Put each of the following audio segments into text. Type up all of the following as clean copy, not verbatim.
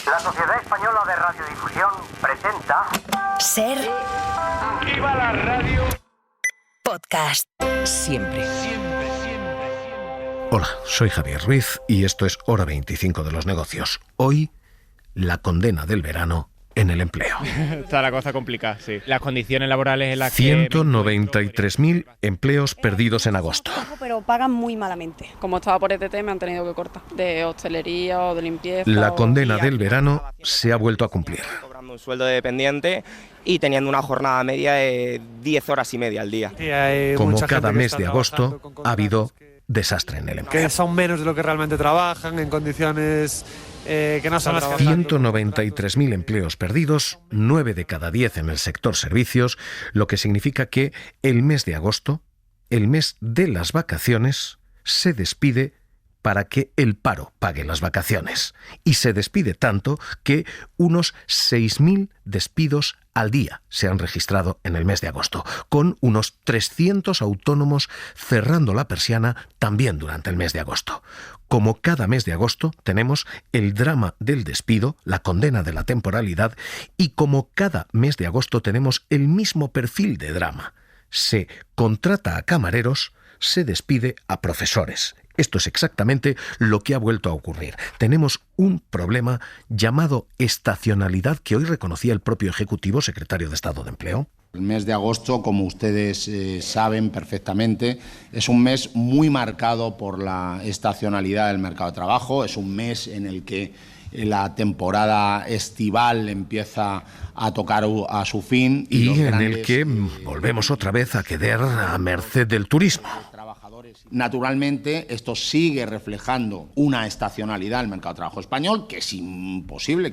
La Sociedad Española de Radiodifusión presenta... Ser... ¡Viva la radio! Podcast. Siempre. Hola, soy Javier Ruiz y esto es Hora 25 de los negocios. Hoy, la condena del verano en el empleo. Está la cosa complicada, sí. Las condiciones laborales en las que... 193.000 empleos perdidos en agosto. Pero pagan muy malamente. Como estaba por ETT me han tenido que cortar. De hostelería o de limpieza. La condena del verano se ha vuelto a cumplir. Cobrando un sueldo de dependiente y teniendo una jornada media de 10 horas y media al día. Como cada mes de agosto, ha habido desastre en el empleo. Que son menos de lo que realmente trabajan, en condiciones que no son las que... 193.000 empleos perdidos, 9 de cada 10 en el sector servicios, lo que significa que el mes de agosto, el mes de las vacaciones, se despide para que el paro pague las vacaciones. Y se despide tanto que unos 6.000 despidos al día se han registrado en el mes de agosto, con unos 300 autónomos cerrando la persiana también durante el mes de agosto. Como cada mes de agosto tenemos el drama del despido, la condena de la temporalidad, y como cada mes de agosto tenemos el mismo perfil de drama. Se contrata a camareros, se despide a profesores. Esto es exactamente lo que ha vuelto a ocurrir. Tenemos un problema llamado estacionalidad que hoy reconocía el propio Ejecutivo, secretario de Estado de Empleo. El mes de agosto, como ustedes saben perfectamente, es un mes muy marcado por la estacionalidad del mercado de trabajo. Es un mes en el que la temporada estival empieza a tocar a su fin. Y en el que volvemos otra vez a quedar a merced del turismo. Naturalmente, esto sigue reflejando una estacionalidad del mercado de trabajo español, que es imposible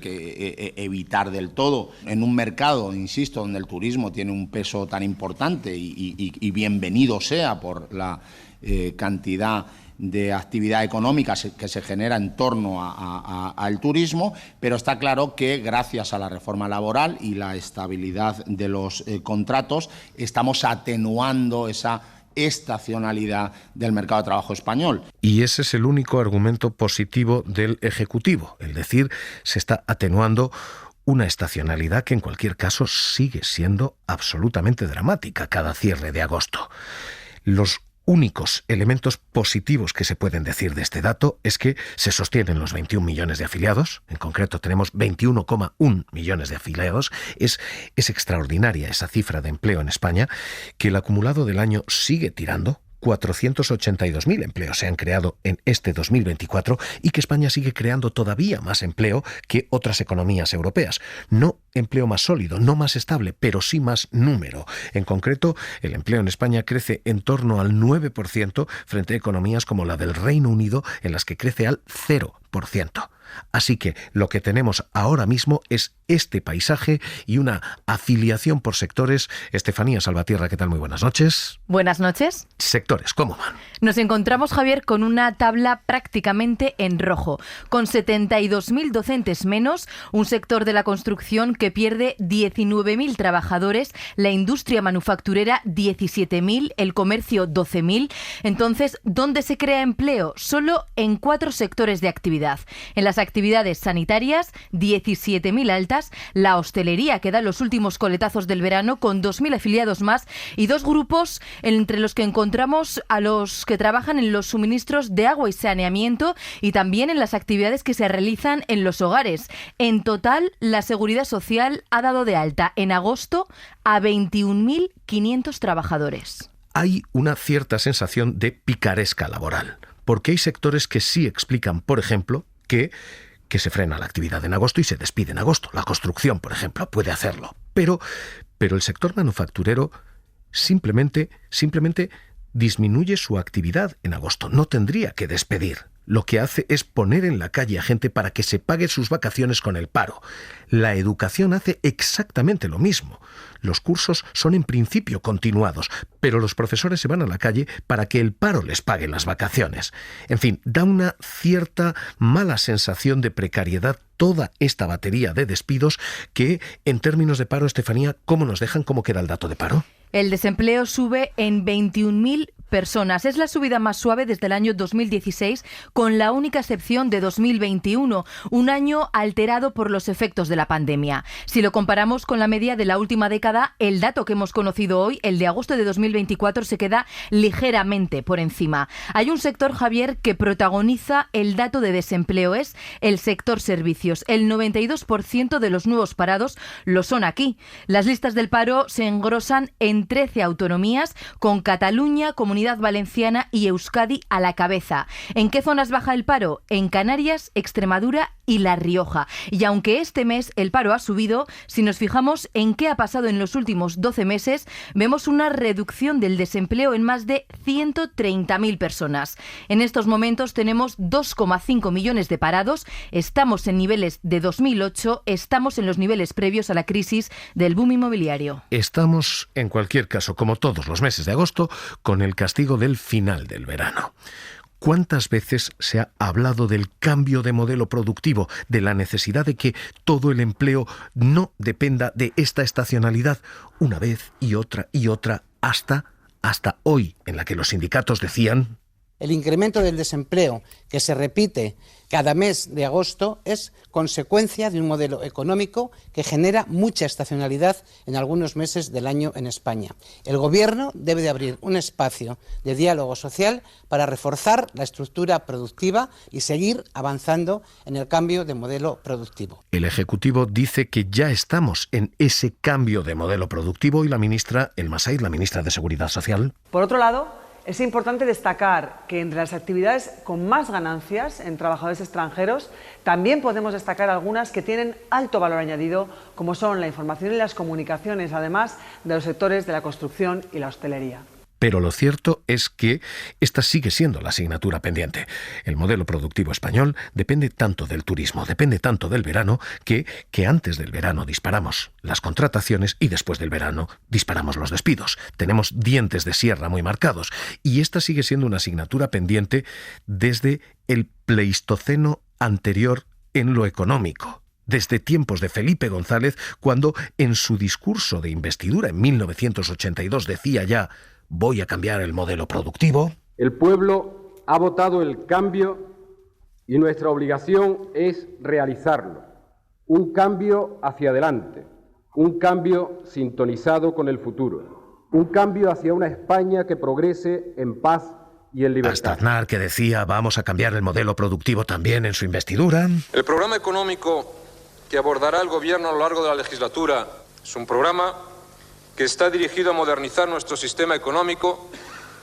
evitar del todo en un mercado, insisto, donde el turismo tiene un peso tan importante y bienvenido sea por la cantidad de actividad económica que se genera en torno al turismo, pero está claro que gracias a la reforma laboral y la estabilidad de los contratos estamos atenuando esa estacionalidad del mercado de trabajo español. Y ese es el único argumento positivo del Ejecutivo, es decir, se está atenuando una estacionalidad que en cualquier caso sigue siendo absolutamente dramática cada cierre de agosto. Los únicos elementos positivos que se pueden decir de este dato es que se sostienen los 21 millones de afiliados, en concreto tenemos 21,1 millones de afiliados, es extraordinaria esa cifra de empleo en España, que el acumulado del año sigue tirando. 482.000 empleos se han creado en este 2024 y que España sigue creando todavía más empleo que otras economías europeas. No empleo más sólido, no más estable, pero sí más número. En concreto, el empleo en España crece en torno al 9% frente a economías como la del Reino Unido, en las que crece al 0%. Así que lo que tenemos ahora mismo es este paisaje y una afiliación por sectores. Estefanía Salvatierra, ¿qué tal? Muy buenas noches. Buenas noches. Sectores, ¿cómo van? Nos encontramos, Javier, con una tabla prácticamente en rojo, con 72.000 docentes menos, un sector de la construcción que pierde 19.000 trabajadores, la industria manufacturera 17.000, el comercio 12.000. Entonces, ¿dónde se crea empleo? Solo en 4 sectores de actividad. En las actividades sanitarias, 17.000 altas, la hostelería que da los últimos coletazos del verano con 2.000 afiliados más y 2 grupos entre los que encontramos a los que trabajan en los suministros de agua y saneamiento y también en las actividades que se realizan en los hogares. En total, la Seguridad Social ha dado de alta en agosto a 21.500 trabajadores. Hay una cierta sensación de picaresca laboral, porque hay sectores que sí explican, por ejemplo, que se frena la actividad en agosto y se despide en agosto. La construcción, por ejemplo, puede hacerlo. Pero el sector manufacturero simplemente disminuye su actividad en agosto. No tendría que despedir. Lo que hace es poner en la calle a gente para que se pague sus vacaciones con el paro. La educación hace exactamente lo mismo. Los cursos son en principio continuados, pero los profesores se van a la calle para que el paro les pague las vacaciones. En fin, da una cierta mala sensación de precariedad toda esta batería de despidos que, en términos de paro, Estefanía, ¿cómo nos dejan? ¿Cómo queda el dato de paro? El desempleo sube en 21.000 personas. Es la subida más suave desde el año 2016, con la única excepción de 2021, un año alterado por los efectos de la pandemia. Si lo comparamos con la media de la última década, el dato que hemos conocido hoy, el de agosto de 2024, se queda ligeramente por encima. Hay un sector, Javier, que protagoniza el dato de desempleo, es el sector servicios. El 92% de los nuevos parados lo son aquí. Las listas del paro se engrosan en 13 autonomías, con Cataluña, Comunidad Valenciana y Euskadi a la cabeza. ¿En qué zonas baja el paro? En Canarias, Extremadura y La Rioja. Y aunque este mes el paro ha subido, si nos fijamos en qué ha pasado en los últimos 12 meses, vemos una reducción del desempleo en más de 130.000 personas. En estos momentos tenemos 2,5 millones de parados, estamos en niveles de 2008, estamos en los niveles previos a la crisis del boom inmobiliario. Estamos, en cualquier caso, como todos los meses de agosto, con el castigo del final del verano. ¿Cuántas veces se ha hablado del cambio de modelo productivo, de la necesidad de que todo el empleo no dependa de esta estacionalidad, una vez y otra, hasta hoy, en la que los sindicatos decían: el incremento del desempleo, que se repite cada mes de agosto, es consecuencia de un modelo económico que genera mucha estacionalidad en algunos meses del año en España. El Gobierno debe de abrir un espacio de diálogo social para reforzar la estructura productiva y seguir avanzando en el cambio de modelo productivo. El Ejecutivo dice que ya estamos en ese cambio de modelo productivo y la ministra Elma Said, la ministra de Seguridad Social. Por otro lado, es importante destacar que entre las actividades con más ganancias en trabajadores extranjeros también podemos destacar algunas que tienen alto valor añadido, como son la información y las comunicaciones, además de los sectores de la construcción y la hostelería. Pero lo cierto es que esta sigue siendo la asignatura pendiente. El modelo productivo español depende tanto del turismo, depende tanto del verano, que antes del verano disparamos las contrataciones y después del verano disparamos los despidos. Tenemos dientes de sierra muy marcados y esta sigue siendo una asignatura pendiente desde el Pleistoceno anterior en lo económico. Desde tiempos de Felipe González, cuando en su discurso de investidura en 1982 decía ya: voy a cambiar el modelo productivo. El pueblo ha votado el cambio y nuestra obligación es realizarlo. Un cambio hacia adelante, un cambio sintonizado con el futuro, un cambio hacia una España que progrese en paz y en libertad. Hasta Aznar, que decía: vamos a cambiar el modelo productivo también en su investidura. El programa económico que abordará el Gobierno a lo largo de la legislatura es un programa que está dirigido a modernizar nuestro sistema económico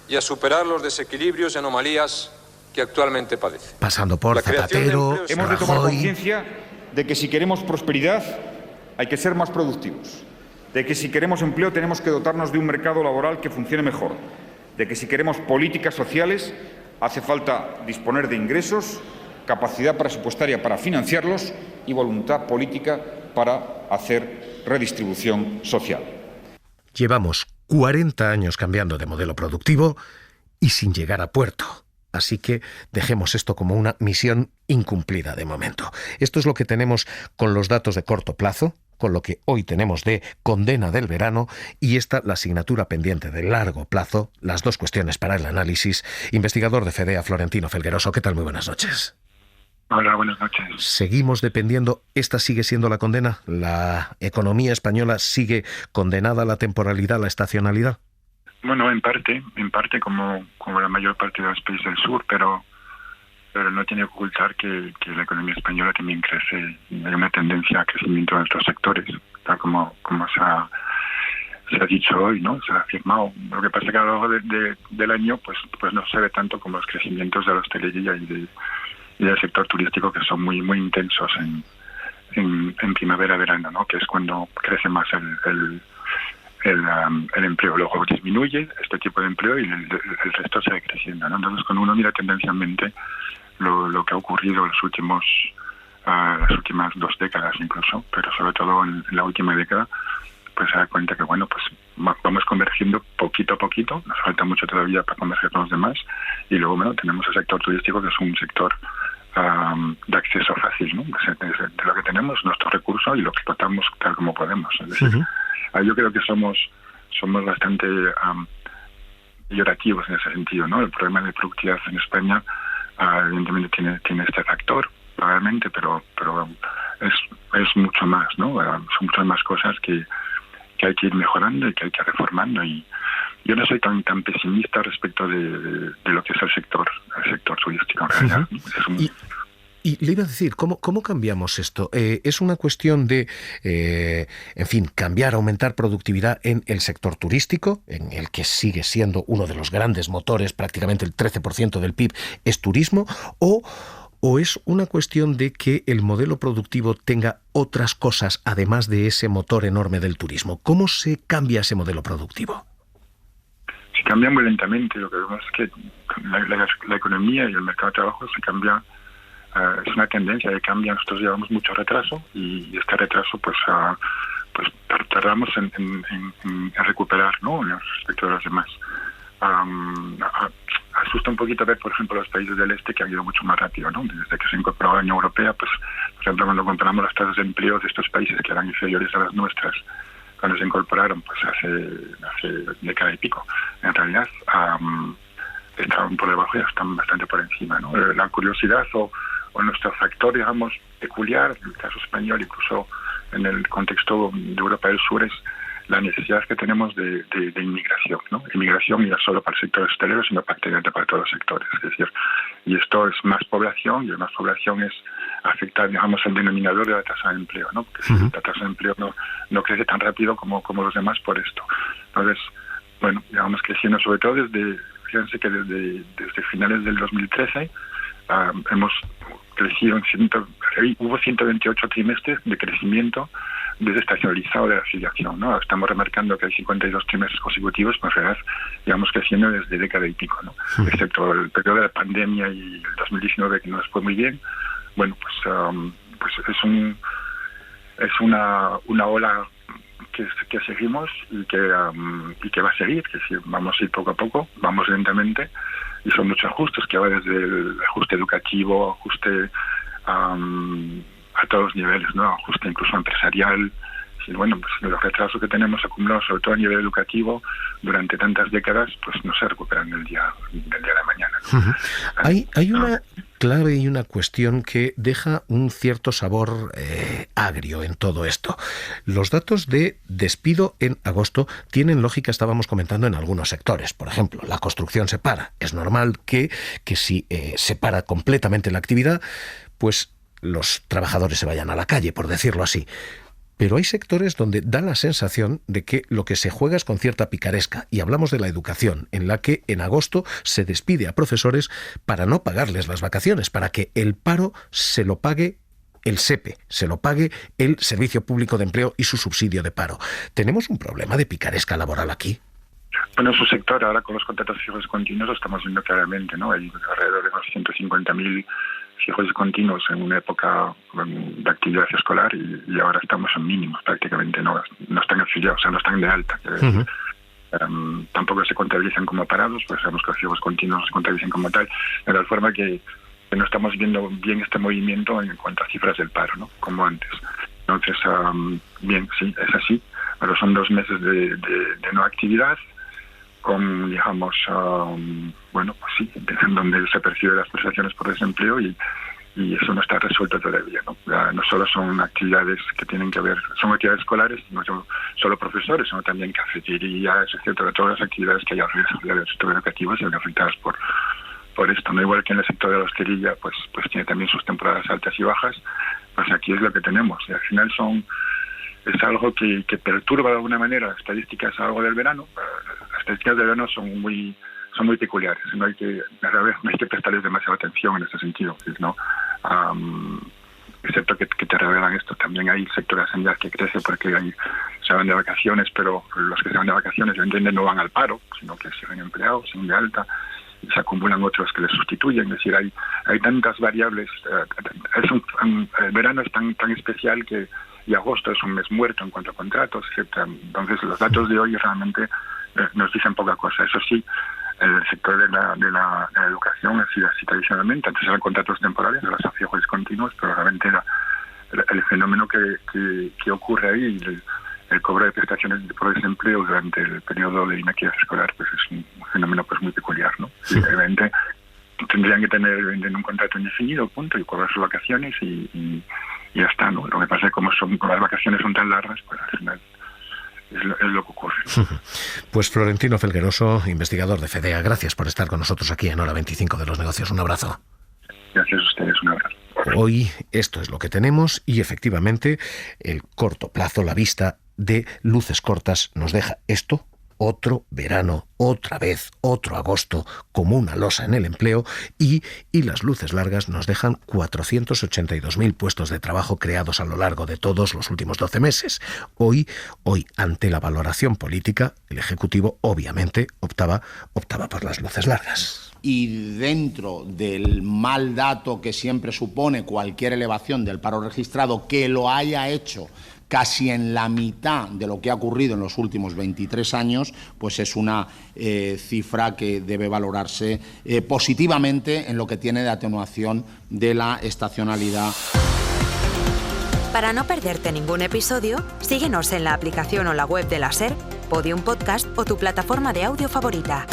y a superar los desequilibrios y anomalías que actualmente padece. Pasando por Zapatero, hemos de tomar conciencia de que si queremos prosperidad hay que ser más productivos, de que si queremos empleo tenemos que dotarnos de un mercado laboral que funcione mejor, de que si queremos políticas sociales hace falta disponer de ingresos, capacidad presupuestaria para financiarlos y voluntad política para hacer redistribución social. Llevamos 40 años cambiando de modelo productivo y sin llegar a puerto. Así que dejemos esto como una misión incumplida de momento. Esto es lo que tenemos con los datos de corto plazo, con lo que hoy tenemos de condena del verano, y esta la asignatura pendiente de largo plazo, las dos cuestiones para el análisis. Investigador de FEDEA, Florentino Felgueroso, ¿qué tal? Muy buenas noches. Hola, buenas noches. ¿Seguimos dependiendo? ¿Esta sigue siendo la condena? ¿La economía española sigue condenada a la temporalidad, a la estacionalidad? Bueno, en parte como la mayor parte de los países del sur, pero no tiene que ocultar que la economía española también crece. Hay una tendencia a crecimiento en otros sectores, tal como se ha dicho hoy, ¿no? Se ha afirmado. Lo que pasa es que a lo largo del año pues no se ve tanto como los crecimientos de la hostelería y del sector turístico, que son muy muy intensos en primavera-verano, ¿no? Que es cuando crece más el empleo. Luego disminuye este tipo de empleo y el resto sigue creciendo, ¿no? Entonces, cuando uno mira tendencialmente lo que ha ocurrido en las últimas 2 décadas incluso, pero sobre todo en la última década, pues se da cuenta que bueno, pues vamos convergiendo poquito a poquito. Nos falta mucho todavía para converger con los demás. Y luego, bueno, tenemos el sector turístico, que es un sector de acceso fácil, ¿no? De lo que tenemos, nuestro recurso, y lo explotamos tal como podemos. Es decir, yo creo que somos bastante peyorativos en ese sentido, ¿no? El problema de productividad en España evidentemente tiene este factor, probablemente, pero es mucho más, ¿no? Son muchas más cosas que hay que ir mejorando y que hay que ir reformando, y yo no soy tan pesimista respecto de lo que es el sector turístico en realidad. Y le iba a decir, ¿cómo cambiamos esto? ¿Es una cuestión de, cambiar, aumentar productividad en el sector turístico, en el que sigue siendo uno de los grandes motores, prácticamente el 13% del PIB es turismo, o es una cuestión de que el modelo productivo tenga otras cosas además de ese motor enorme del turismo? ¿Cómo se cambia ese modelo productivo? Se cambia muy lentamente. Lo que vemos es que la economía y el mercado de trabajo se cambia. Es una tendencia de cambio. Nosotros llevamos mucho retraso, y este retraso pues tardamos en recuperar, ¿no?, respecto de los demás. Asusta un poquito ver, por ejemplo, los países del este, que han ido mucho más rápido, ¿no? Desde que se incorporó a la Unión Europea, pues, por ejemplo, cuando comparamos las tasas de empleo de estos países, que eran inferiores a las nuestras cuando se incorporaron, pues hace década y pico, en realidad estaban por debajo y están bastante por encima, ¿no? La curiosidad o nuestro factor, digamos, peculiar, en el caso español, incluso en el contexto de Europa del Sur, es la necesidad que tenemos de inmigración, ¿no? Inmigración ya solo para el sector hostelero, sino prácticamente para todos los sectores. Es decir, y esto es más población, y más población afecta, digamos, el denominador de la tasa de empleo, ¿no? Porque la tasa de empleo no crece tan rápido como los demás por esto. Entonces, bueno, digamos, creciendo sobre todo fíjense que desde finales del 2013 hemos crecido hubo 128 trimestres de crecimiento desestacionalizado de la afiliación, ¿no? Estamos remarcando que hay 52 trimestres consecutivos, pues en realidad llevamos creciendo desde década y pico, ¿no? Excepto el periodo de la pandemia y el 2019, que no nos fue muy bien. Bueno, pues es una ola que seguimos y que va a seguir, que si vamos a ir poco a poco, vamos lentamente, y son muchos ajustes que va desde el ajuste educativo, ajuste a todos los niveles, ¿no? Ajuste incluso empresarial. Y bueno, pues los retrasos que tenemos acumulados, sobre todo a nivel educativo, durante tantas décadas, pues no se recuperan del día de mañana, ¿no? Hay una clave y una cuestión que deja un cierto sabor agrio en todo esto. Los datos de despido en agosto tienen lógica, estábamos comentando, en algunos sectores. Por ejemplo, la construcción se para. Es normal que si se para completamente la actividad, pues los trabajadores se vayan a la calle, por decirlo así. Pero hay sectores donde da la sensación de que lo que se juega es con cierta picaresca, y hablamos de la educación, en la que en agosto se despide a profesores para no pagarles las vacaciones, para que el paro se lo pague el SEPE, se lo pague el Servicio Público de Empleo y su subsidio de paro. ¿Tenemos un problema de picaresca laboral aquí? Bueno, en su sector, ahora con los contratos fijos continuos, lo estamos viendo claramente, ¿no? Hay alrededor de unos 150.000 fijos continuos en una época de actividad escolar, y ahora estamos en mínimos, prácticamente no están afiliados, o sea, no están de alta. Tampoco se contabilizan como parados, pues sabemos que los fijos continuos se contabilizan como tal, de tal forma que no estamos viendo bien este movimiento en cuanto a cifras del paro, ¿no?, como antes. Entonces, bien, sí, es así, pero son 2 meses de no actividad, con, digamos, bueno, pues sí, en donde se perciben las prestaciones por desempleo, y eso no está resuelto todavía, ¿no? No solo son actividades que tienen que ver, son actividades escolares, no son solo profesores, sino también cafeterías, etcétera, todas las actividades que hay alrededor del sector educativo se ven afectadas por esto, no igual que en el sector de la hostelería, pues tiene también sus temporadas altas y bajas. Pues aquí es lo que tenemos, y al final es algo que perturba de alguna manera las estadísticas a lo largo del verano. Las estadísticas del verano son muy peculiares, no hay que prestarles demasiada atención en ese sentido, ¿no? Excepto que te revelan esto. También hay el sector de la sanidad que crece porque se van de vacaciones, pero los que se van de vacaciones, yo entiendo, no van al paro, sino que siguen empleados, siguen de alta, y se acumulan otros que les sustituyen. Es decir, hay tantas variables. El verano es tan especial y agosto es un mes muerto en cuanto a contratos, etc. Entonces, los datos de hoy realmente nos dicen poca cosa. Eso sí, el sector de la educación ha sido así tradicionalmente. Antes eran contratos temporales, ahora son fijos continuos, pero realmente el fenómeno que ocurre ahí, el cobro de prestaciones por desempleo durante el periodo de inactividad escolar pues es un fenómeno pues muy peculiar, ¿no? Y obviamente tendrían que tener un contrato indefinido, punto, y cobrar sus vacaciones y ya está, ¿no? Lo que pasa es que como las vacaciones son tan largas, pues al final es lo que ocurre. Pues Florentino Felgueroso, investigador de FEDEA, gracias por estar con nosotros aquí en Hora 25 de los Negocios. Un abrazo. Gracias a ustedes, un abrazo. Hoy esto es lo que tenemos y efectivamente el corto plazo, la vista de luces cortas nos deja esto: otro verano, otra vez, otro agosto, como una losa en el empleo, y las luces largas nos dejan 482.000 puestos de trabajo creados a lo largo de todos los últimos 12 meses. Hoy, ante la valoración política, el Ejecutivo obviamente optaba por las luces largas. Y dentro del mal dato que siempre supone cualquier elevación del paro registrado, que lo haya hecho casi en la mitad de lo que ha ocurrido en los últimos 23 años, pues es una cifra que debe valorarse positivamente en lo que tiene de atenuación de la estacionalidad. Para no perderte ningún episodio, síguenos en la aplicación o la web de la SER, Podium Podcast o tu plataforma de audio favorita.